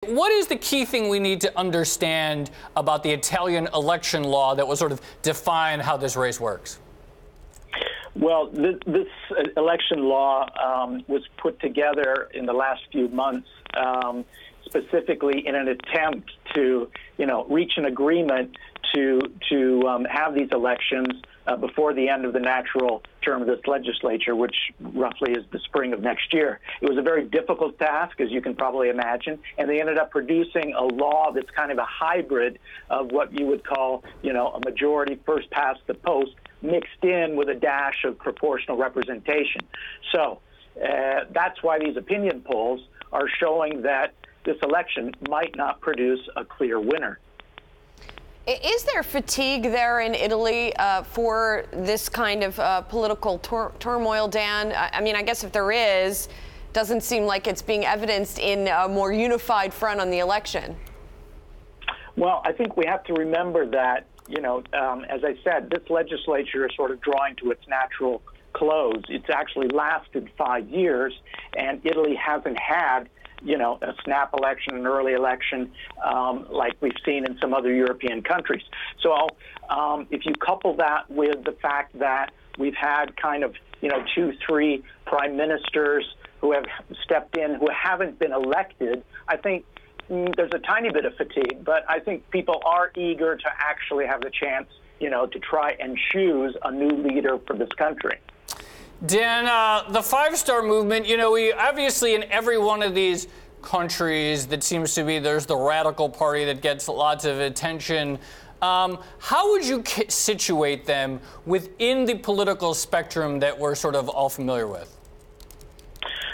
What is the key thing we need to understand about the Italian election law that will sort of define how this race works? Well, this election law was put together in the last few months, specifically in an attempt to, reach an agreement to have these elections before the end of the natural term of this legislature, which roughly is the spring of next year. It was a very difficult task, as you can probably imagine, and they ended up producing a law that's kind of a hybrid of what you would call, a majority first past the post, mixed in with a dash of proportional representation. So that's why these opinion polls are showing that this election might not produce a clear winner. Is there fatigue there in Italy for this kind of political turmoil, Dan? I mean, I guess if there is, doesn't seem like it's being evidenced in a more unified front on the election. Well, I think we have to remember that, as I said, this legislature is sort of drawing to its natural close. It's actually lasted 5 years, and Italy hasn't had a snap election, an early election, like we've seen in some other European countries. So if you couple that with the fact that we've had kind of, 2-3 prime ministers who have stepped in who haven't been elected, I think there's a tiny bit of fatigue, but I think people are eager to actually have the chance, to try and choose a new leader for this country. Dan, the Five-Star Movement, we obviously in every one of these countries that seems to be, there's the radical party that gets lots of attention. How would you situate them within the political spectrum that we're sort of all familiar with?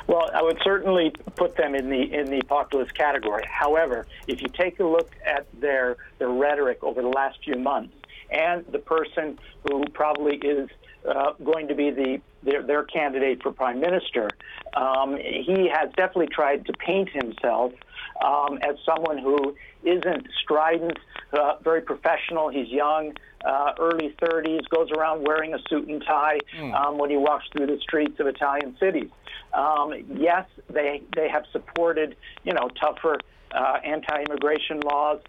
Well, I would certainly put them in the populist category. However, if you take a look at their rhetoric over the last few months, and the person who probably is going to be their candidate for prime minister, he has definitely tried to paint himself as someone who isn't strident, very professional. He's young, early 30s, goes around wearing a suit and tie when he walks through the streets of Italian cities. Yes, they have supported, tougher anti-immigration laws,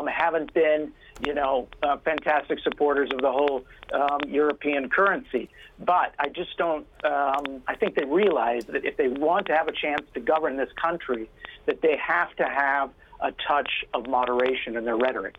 haven't been, fantastic supporters of the whole European currency. But I just don't, I think they realize that if they want to have a chance to govern this country, that they have to have a touch of moderation in their rhetoric.